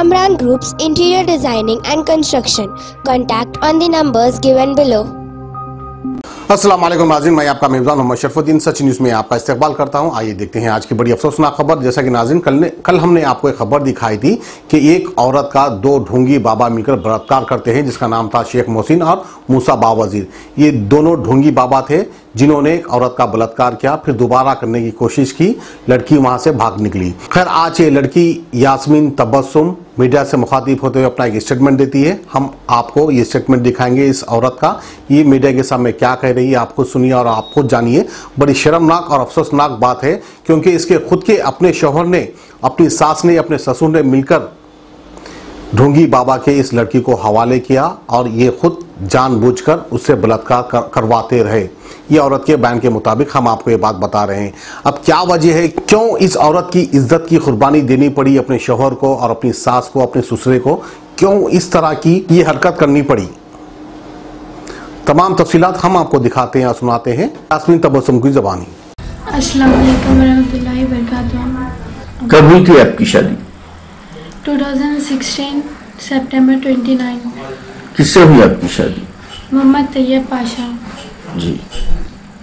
Amran Group's interior designing and construction. Contact on the numbers given below. अस्सलाम वालेकुम नाज़रीन, मैं आपका मेज़बान मोहम्मद शरफुद्दीन सच न्यूज़ में आपका इस्तकबाल करता हूं। आइए देखते हैं आज की बड़ी अफसोसनाक खबर। जैसा कि नाज़रीन कल हमने आपको एक खबर दिखाई थी कि एक औरत का दो ढोंगी बाबा मिलकर बलात्कार करते हैं, जिसका नाम था शेख मोहसिन और मूसा बावजीर। ये दोनों ढोंगी बाबा थे जिन्होंने एक औरत का बलात्कार किया, फिर दोबारा करने की कोशिश की, लड़की वहां से भाग निकली। खैर आज ये लड़की यास्मीन तबस्सुम मीडिया से मुखातिब होते हुए अपना एक स्टेटमेंट देती है। हम आपको ये स्टेटमेंट दिखाएंगे इस औरत का, ये मीडिया के सामने क्या कह रही है, आपको सुनिए और आप खुद जानिए। बड़ी शर्मनाक और अफसोसनाक बात है, क्योंकि इसके खुद के अपने शौहर ने, अपनी सास ने, अपने ससुर ने मिलकर ढोंगी बाबा के इस लड़की को हवाले किया और ये खुद जानबूझकर उससे बलात्कार करवाते रहे। ये औरत के बयान के मुताबिक हम आपको ये बात बता रहे हैं। अब क्या वजह है, क्यों इस औरत की इज्जत की कुर्बानी देनी पड़ी अपने शौहर को और अपनी सास को, अपने ससुरे को, क्यों इस तरह की ये हरकत करनी पड़ी, तमाम तफसीलात हम आपको दिखाते हैं और सुनाते हैं यास्मीन तबस्सुम की ज़बानी। अस्सलाम वालेकुम रहमतुल्लाहि व बरकातुहू। कब हुई थी आपकी शादी? 2016 सितंबर 29। किससे हुई आपकी शादी? मोहम्मद तैयब पाशा जी।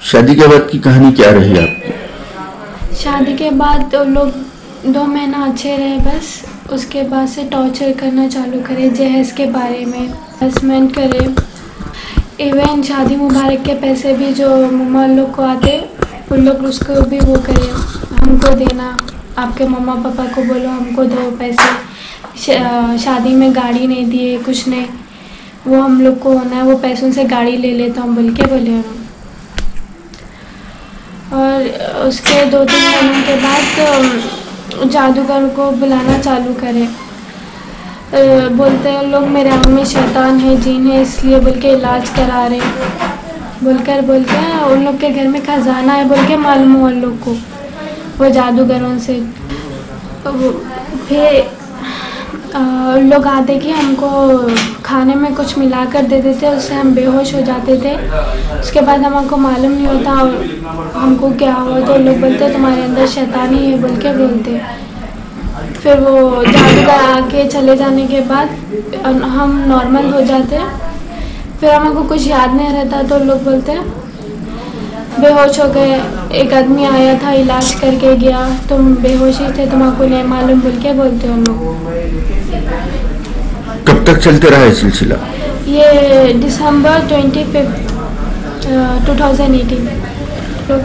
शादी के बाद की कहानी क्या रही आपकी? शादी के बाद तो लोग 2 महीना अच्छे रहे, बस उसके बाद से टॉर्चर करना चालू करे, जहेज के बारे में हरासमेंट करे। इवन शादी मुबारक के पैसे भी जो मम्मा लोग को आते, उन लोग उसको भी वो करे, हमको देना, आपके मम्मा पापा को बोलो हमको दो पैसे। शादी में गाड़ी नहीं दिए, कुछ नहीं, वो हम लोग को होना है, वो पैसों से गाड़ी ले लेता हूँ बोल के बोले। और उसके 2-3 महीनों के बाद जादूगर को बुलाना चालू करे। बोलते हैं लोग मेरे आँख में शैतान है, जीन है, इसलिए बोल के इलाज करा रहे बोलते हैं। उन लोग के घर में खजाना है बोल के मालूम हो उन लोग को, वो जादूगरों से। फिर लोग आते कि हमको खाने में कुछ मिलाकर दे देते, उससे हम बेहोश हो जाते थे। उसके बाद हमको मालूम नहीं होता हमको क्या हुआ, तो लोग बोलते तुम्हारे अंदर शैतानी है बोल के बोलते। फिर वो जादूगर आके चले जाने के बाद हम नॉर्मल हो जाते। फिर हमको कुछ याद नहीं रहता, तो लोग बोलते बेहोश हो गए। एक आदमी आया था, इलाज करके गया, तुम बेहोश ही थे, तुमको नहीं मालूम बोल के बोलते उन लोग। कब तक चलते रहा ये सिलसिला? ये दिसंबर 25 2018 लोग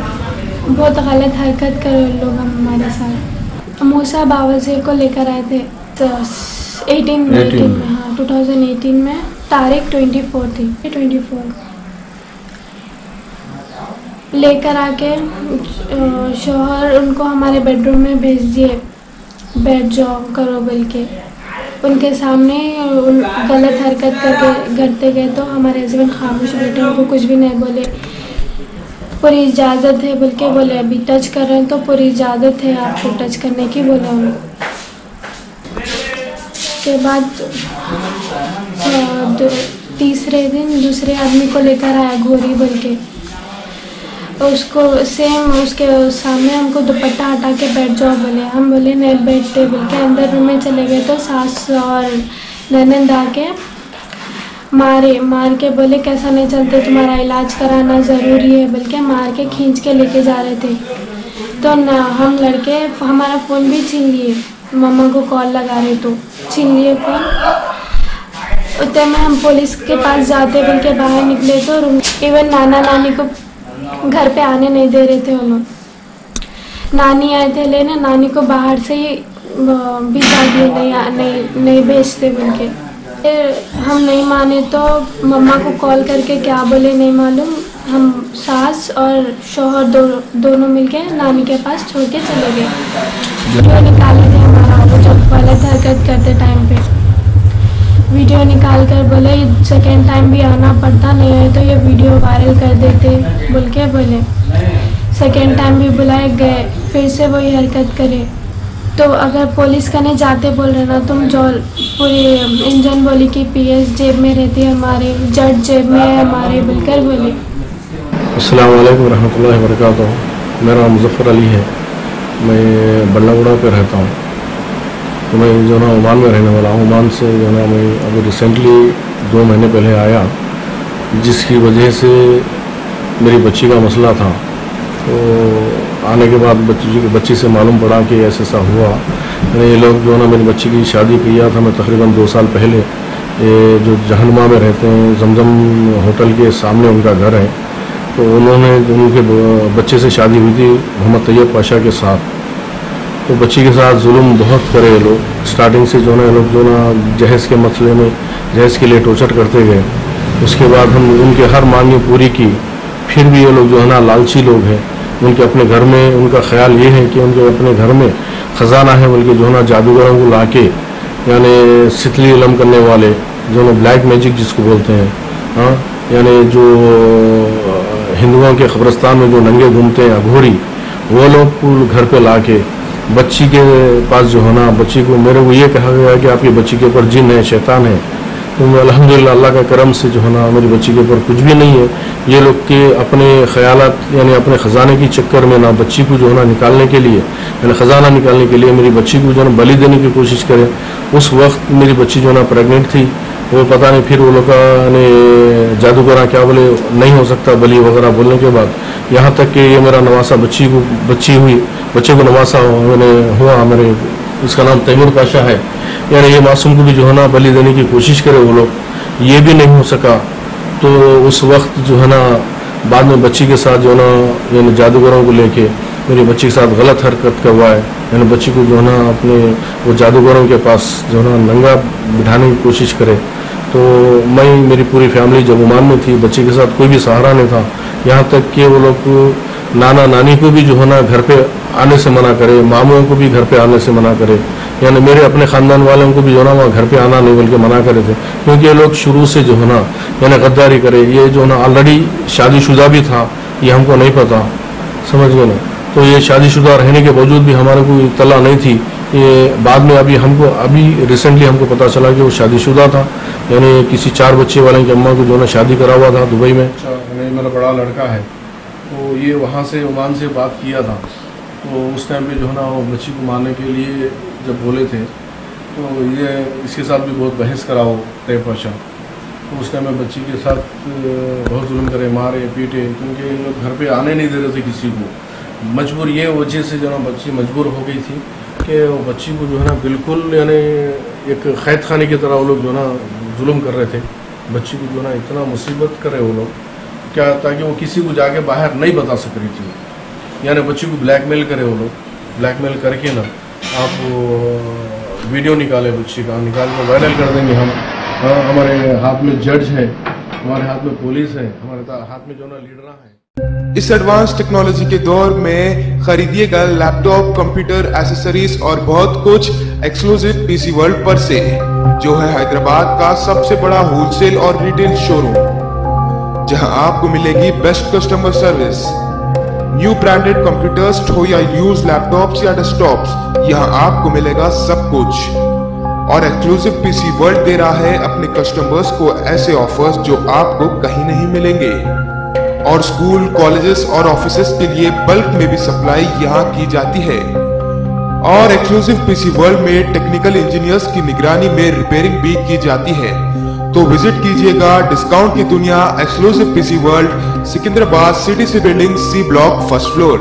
बहुत गलत हरकत करे लोग हमारे साथ। मूसा बावजीर को लेकर आए थे 18 में, हाँ 2018 में, तारीख 24 थी, 24 लेकर आके शौहर उनको हमारे बेडरूम में भेज दिए, बैठ जाओ करो बोल के। उनके सामने गलत हरकत करते गए, तो हमारे हस्बैंड खामोश बैठे, उनको कुछ भी नहीं बोले। पूरी इजाज़त है बोल के बोले, अभी टच कर रहे हैं तो पूरी इजाज़त है आपको टच करने की बोले उनको। के बाद तीसरे दिन दूसरे आदमी को लेकर आया घोरी बोल के, उसको सेम उसके सामने हमको दुपट्टा हटा के बैठ जाओ बोले। हम बोले नहीं बैठते बोल के अंदर रूम में चले गए, तो सास और ननद आके मार के बोले कैसा नहीं चलते, तुम्हारा इलाज कराना ज़रूरी है बोल के मार के खींच के लेके जा रहे थे। तो ना हम लड़के हमारा फ़ोन भी छीन लिए, मम्मा को कॉल लगा रहे तो छीन लिए फ़ोन। उतने में हम पुलिस के पास जाते बोल के बाहर निकले, तो इवन नाना नानी को घर पे आने नहीं दे रहे थे उन लोग। नानी आए थे लेने, नानी को बाहर से ही भिजा दिए, नहीं भेजते बोल के। फिर हम नहीं माने तो मम्मा को कॉल करके क्या बोले नहीं मालूम, हम सास और शौहर दोनों मिलके नानी के पास छोड़ के चले गए। वीडियो निकाले थे हमारा, वो जब गलत हरकत करते टाइम पे वीडियो निकाल कर बोले सेकेंड टाइम भी आना पड़ता, नहीं है तो ये वीडियो वायरल कर देते बोल के बोले। सेकेंड टाइम भी बुलाए गए, फिर से वही हरकत करे। तो अगर पुलिस करने जाते बोल रहे ना, तुम जो पूरी इंजन बोली कि PS जेब में रहती है हमारे, जज जेब में है हमारे बोलकर बोले। अस्सलाम वालेकुम रहमतुल्लाहि व बरकातुहू। मेरा नाम मुज़फ़्फ़र अली है, मैं बल्लागुड़ा पे रहता हूँ। तो मैं जो ना ओमान में रहने वाला हूँ। ओमान से जो ना मैं अभी रिसेंटली 2 महीने पहले आया, जिसकी वजह से मेरी बच्ची का मसला था। तो आने के बाद बच्ची से मालूम पड़ा कि ऐसा हुआ। यानी ये लोग जो ना मेरी बच्ची की शादी किया था मैं तकरीबन 2 साल पहले, ये जो जहनुमा में रहते हैं, जमजम होटल के सामने उनका घर है। तो उन्होंने उनके बच्चे से शादी हुई थी मोहम्मद तैयब पाशा के साथ। तो बच्ची के साथ जुल्म बहुत करे ये लोग। स्टार्टिंग से जो ना लोग जो ना जहेज़ के मसले में जहेज़ के लिए टॉर्चर करते गए। उसके बाद हम उनके हर मांगें पूरी की, फिर भी ये लोग जो है ना लालची लोग हैं। उनके अपने घर में उनका ख्याल ये है कि उनके अपने घर में ख़जाना है, बल्कि जो है ना जादूगरों को लाके, यानी सितली इलम करने वाले जो ना ब्लैक मैजिक जिसको बोलते हैं, हाँ, यानी जो हिंदुओं के कब्रिस्तान में जो नंगे घूमते हैं अघोरी, वो लोग घर पे लाके बच्ची के पास जो है ना बच्ची को, मेरे को ये कहा गया कि आपकी बच्ची के ऊपर जिन है, शैतान है। तो अल्हम्दुलिल्लाह अल्लाह का करम से जो है ना मेरी बच्ची के ऊपर कुछ भी नहीं है। ये लोग के अपने ख्यालात यानी अपने ख़जाने की चक्कर में ना बच्ची को जो है ना निकालने के लिए, यानी ख़जाना निकालने के लिए मेरी बच्ची को जो है ना बलि देने की कोशिश करें। उस वक्त मेरी बच्ची जो है ना प्रेगनेंट थी। वो पता नहीं फिर वो लोग ने जादूगरा क्या बोले, नहीं हो सकता बलि वगैरह बोलने के बाद, यहाँ तक कि ये मेरा नवासा बच्चे को नवासा मैंने हुआ। मेरे इसका नाम तैमूर पाशा है। यानी ये मासूम को भी जो है ना बलि देने की कोशिश करे वो लोग, ये भी नहीं हो सका। तो उस वक्त जो है ना बाद में बच्ची के साथ जो है ना यानी जादूगरों को लेके मेरी बच्ची के साथ गलत हरकत करवाए। यानी बच्ची को जो है ना अपने वो जादूगरों के पास जो है ना नंगा बिठाने की कोशिश करे। तो मैं मेरी पूरी फैमिली जब ओमान में थी, बच्ची के साथ कोई भी सहारा नहीं था। यहाँ तक कि वो लोग नाना नानी को भी जो है ना घर पे आने से मना करे, मामुओं को भी घर पे आने से मना करे। यानी मेरे अपने ख़ानदान वालों को भी जो है ना वहाँ घर पे आना नहीं बल्कि मना करे थे, क्योंकि ये लोग शुरू से जो है ना यानी गद्दारी करे। ये जो है ना ऑलरेडी शादीशुदा भी था, ये हमको नहीं पता, समझ गए ना। तो ये शादीशुदा रहने के बावजूद भी हमारे को इत्तला नहीं थी। ये बाद में अभी रिसेंटली हमको पता चला कि वो शादीशुदा था। यानी किसी 4 बच्चे वाले की अम्मा को जो है शादी करा हुआ था दुबई में। मेरा बड़ा लड़का है, तो ये वहाँ से ओमान से बात किया था। तो उस टाइम पे जो है ना वो बच्ची को मारने के लिए जब बोले थे, तो ये इसके साथ भी बहुत बहस करा हो तैयब पाशा। तो उस टाइम में बच्ची के साथ बहुत जुल्म करे, मारे पीटे, क्योंकि लोग घर पे आने नहीं दे रहे थे किसी को। मजबूर ये वजह से जो ना बच्ची मजबूर हो गई थी कि वो बच्ची को जो है ना बिल्कुल यानी एक कैद खाने की तरह वो लोग जो ना जुल्म कर रहे थे। बच्ची को जो ना इतना मुसीबत करे वो लोग क्या, ताकि वो किसी को जाके बाहर नहीं बता सक रही थी। यानी बच्ची को ब्लैकमेल करे वो लोग, ब्लैकमेल करके ना आप वीडियो निकाले बच्ची का, निकाल कर वायरल कर देंगे हम। हमारे हाथ में जज है, हमारे हाथ में पुलिस है, हमारे हाथ में जो ना लीडर है। इस एडवांस टेक्नोलॉजी के दौर में खरीदिएगा लैपटॉप, कंप्यूटर, एसेसरीज और बहुत कुछ एक्सक्लूसिव पीसी वर्ल्ड पर से, जो है हैदराबाद का सबसे बड़ा होलसेल और रिटेल शोरूम, जहां आपको मिलेगी best customer service. New branded computers हो या यूज लैपटॉप्स या डेस्कटॉप्स, यहाँ आपको मिलेगा सब कुछ। और एक्सक्लूसिव पीसी वर्ल्ड दे रहा है अपने कस्टमर्स को ऐसे ऑफर्स जो आपको कहीं नहीं मिलेंगे। और स्कूल, कॉलेजेस और ऑफिसेस के लिए बल्क में भी सप्लाई यहाँ की जाती है। और एक्सक्लूसिव पीसी वर्ल्ड में टेक्निकल इंजीनियर्स की निगरानी में रिपेयरिंग भी की जाती है। तो विजिट कीजिएगा डिस्काउंट की दुनिया exclusive PC world, Secunderabad, CTC building, C block, 1st floor.